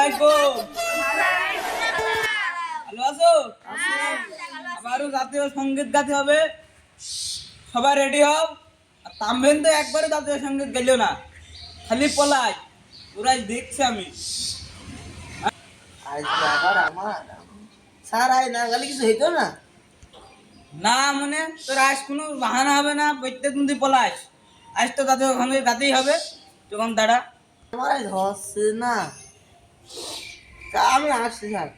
আলাইকুম। ভালো আছো? আবারও জাতীয় সঙ্গীত গাইতে হবে, সবাই রেডি হও। আর তামবেন তো একবারে জাতীয় সঙ্গীত গেলেও না, খালি পলাই ওরাই দেখছি আমি। আজ আবার আমার স্যার আয় না গেলে কিছু হইতো না। না মনে তোর আজ কোনো বাহানা হবে না, প্রত্যেক দিন তুই পলাইস। আজ তো জাতীয় সঙ্গীত গাতেই হবে, তখন দাঁড়া। আমার আজ হচ্ছে না, তা আমি আসছি স্যার।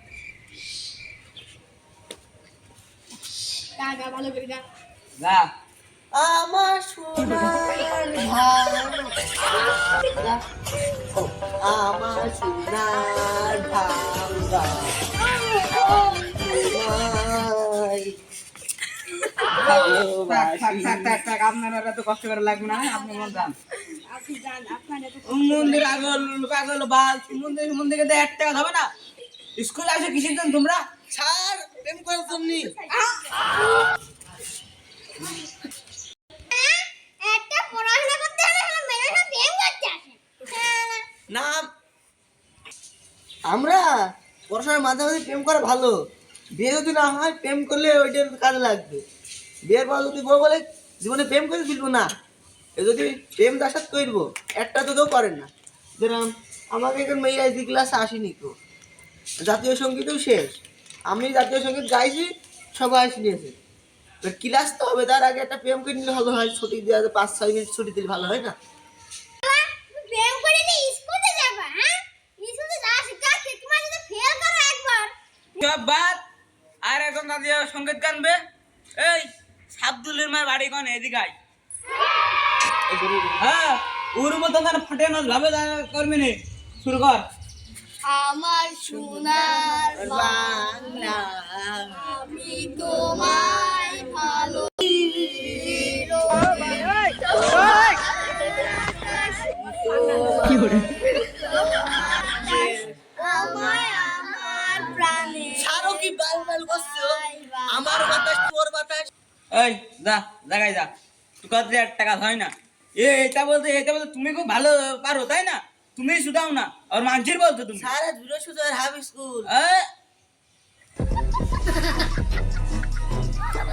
যা আমার সোনার ভাই, ও আমার সোনার ভাঙ্গা থাক, আপনারা তো কষ্ট করে লাগবে না, আপনি মন যান। মন্দির আগল পাগল বাল মন্দির মন্দির 1 টাকা হবে না। স্কুলে আসে কিসের জন্য তোমরা? স্যার প্রেম করার জন্য। একটা পড়াশোনা করতে হলে মেয়েরা সব প্রেম করতে আসে। না, আমরা পড়াশোনার মাঝামাঝি প্রেম করা ভালো। বিয়ে যদি না হয় প্রেম করলে ওইটার কাজে লাগবে। বিয়ের পর যদি বউ বলে জীবনে প্রেম করে ফেলবো না, এ যদি প্রেম তার সাথে করবো, একটা তো কেউ করেন না। যেরকম আমাকে এখন মেয়ে আইসি ক্লাসে আসেনি কেউ, জাতীয় সঙ্গীতও শেষ, আমি জাতীয় সঙ্গীত গাইছি, সবাই আসি নিয়েছে। এবার ক্লাস তো হবে, তার আগে একটা প্রেম করে নিলে ভালো হয়। ছুটি দেওয়া 5-6 মিনিট ছুটি দিলে ভালো হয় না? প্রেম করে নি স্কুলে যাবা, হ্যাঁ? স্কুলে যা শিখাচ্ছে তোমার যদি ফেল করো একবার। সব বাদ। আর এখন জাতীয় সঙ্গীত গানবে। এই সাবদুলের মার বাড়ি কোন? এদিকে আয়। হ্যাঁ, ওর মতো গান ফাটে না, লাভে করবি নি। শুরু কর। আমার সোনার বাংলা, আমি তোমায় ভালো আমায় আমার প্রাণে ছাড়ো কি বাল করছো? আমার বাতাস তোর বাতাস। এই যা, জায়গায় যা। তুই কত 1 টাকা হয় না। এটা বলতে তুমি খুব ভালো পারো তাই না? তুমি শুধাও না, আর মানছির বলছো তুমি। সারা বৃহস্পতিবার হাফ স্কুল।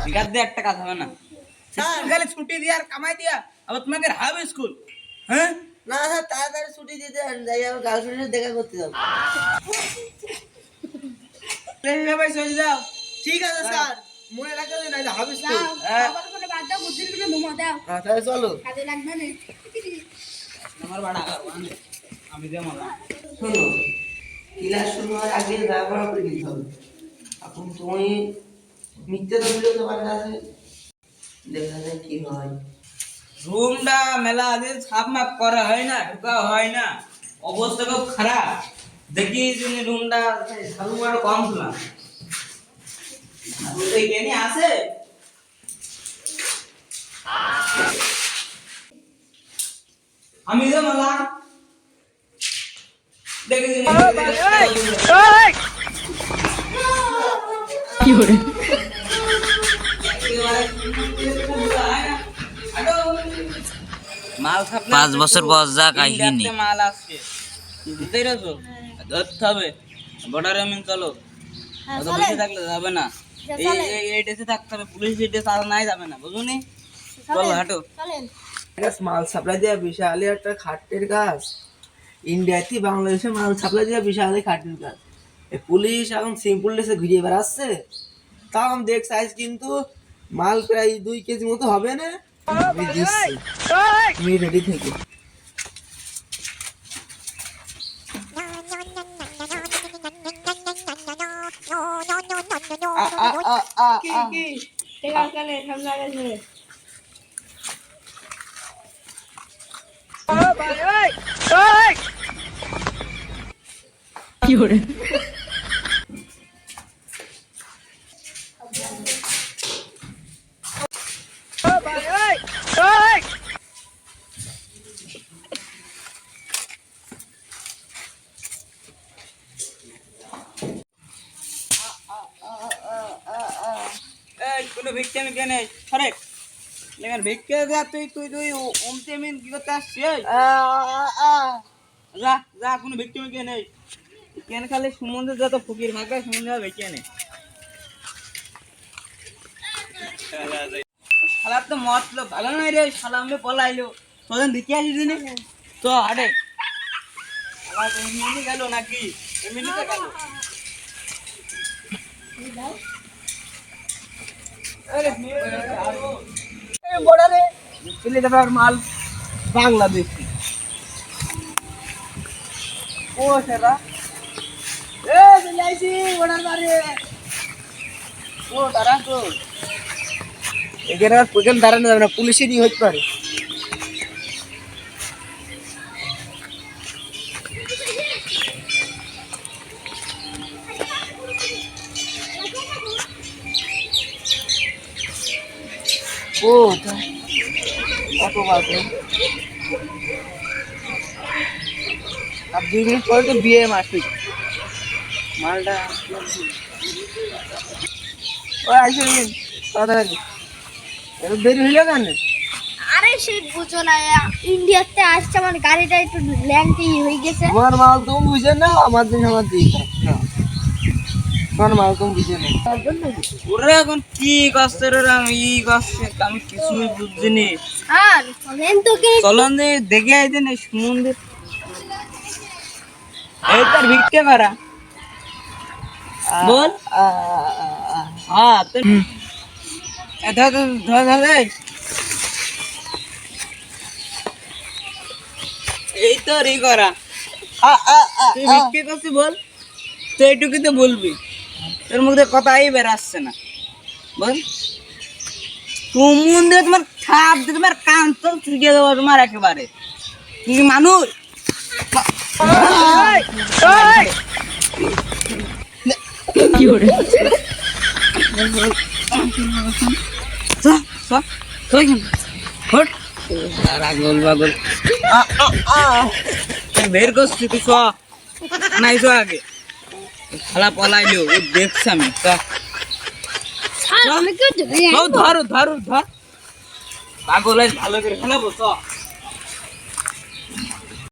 বিঘাত দিয়ে 1 টাকা হবে না। স্যার। স্কুল খালি ছুটি দিয়া আর কামাই দিয়া, আবার তোমাকে হাব স্কুল। হ্যাঁ, না স্যার, তাড়াতাড়ি ছুটি দিতে যাই, আমার গার্লফ্রেন্ডের দেখা করতে যাবো। ভাই চলে যাও। ঠিক আছে স্যার, মনে রাখবেন না হাফ স্কুল। আবার করে বাদ দাও, বুদ্ধির করে ঘুমো দাও, তাহলে চলো। কাজে লাগবে না। আমার বাড়া আমি দেবো না। শোনো, ক্লাস শুরু হওয়ার আগে ব্যবহার করে দিতে হবে। এখন তুমি মিথ্যে ধরলে তোমার কাছে, দেখা যায় কি হয়। রুমটা মেলা দিন সাপ মাপ করা হয় না, ঢুকা হয় না, অবস্থা খুব খারাপ। দেখি তুমি রুমটা ঝাড়ু মারো কম শুনলাম। এখানে আছে আমি যে মালা দেখি কি করে মাল খাপলে 5 বছর বয়স যা কাহিনী। মাল আসছে বুঝতেই পারছো, ধরতে হবে। বর্ডারে আমি চলো, অত বেশি থাকলে যাবে না। এই ডেসে থাকতে হবে, পুলিশ ডেস আর নাই যাবে না, বুঝুনি? চলো হাঁটো। চলেন। মাল সাপ্লাই দেওয়া বিশাল একটা খাটের কাজ। ইন্ডিয়াতে বাংলাদেশে মাল সাপ্লাই দেওয়া বিশাল খাটের কাজ। এই পুলিশ এখন সিম্পল ড্রেসে ঘুরিয়ে বেড়াচ্ছে। তাও আমি দেখ সাইজ, কিন্তু মাল প্রায় 2 কেজি মতো হবে না। আমি দিচ্ছি, তুমি রেডি থেকে। কি টেকা কালে সামনে গেছে। কি করে এই কোনো ভিক্ষা মিক্ষা নেই, সরে। লেখার ভিক্ষা যা, তুই ওমতে মিন কি করতে আসছিস? যা যা, কোনো ভিক্ষা মিক্ষা নেই। কেন খালি সমুদ্রে যত ফকির ভাগে সমুদ্রে বেঁচে নে শালার তো মতলব ভালো নয় রে, শালা আমি পলাইলো তোদের দেখে আসিস দিনে তো হাটে আবার এমনি গেল নাকি এমনিতে গেল বর্ডারে চলে যাবে আর মাল বাংলাদেশ ও সেরা এ চলে আইছি বর্ডার বাড়ি ও তারা তো এখানে আর প্রয়োজন দাঁড়ানো যাবে না, পুলিশেরই হতে পারে। ও কত বাজে, আর 2 মিনিট পরে তো বিয়ে মাসি মালটা ও আইসে তাড়াতাড়ি এত দেরি হইল কেন? আরে সেই বুঝো না, ইন্ডিয়াতে আসছে আমার গাড়িটা একটু ল্যাংটি হয়ে গেছে। তোমার মাল তুমি বুঝে না, আমার দিন আমার দিই তোমার মাল তুমি বুঝে না। ওরা এখন কি করছে রে, আমি ই করছে আমি কিছুই বুঝিনি। আর চলেন তো কি চলন দে দেখে আইতে না সমুদ্রে এই তার ভিক্ষে পারা বল হ্যাঁ তো ধর ধর ধর এই তো রি করা তুই ভিক্ষে করছিস বল, তো এইটুকু তো বলবি, তোর মুখে কথাই বেরাচ্ছে না বল। সমুদ্রে তোমার খাপ দিয়ে তোমার কান তো ছুটিয়ে দেবো তোমার একেবারে, তুমি কি মানুষ? কি করে বের করছি তুই নাই তো আগে খালা পলাইলো ও দেখছি আমি আমি কি ধর ধর ধর পাগল ভালো করে খেলাবো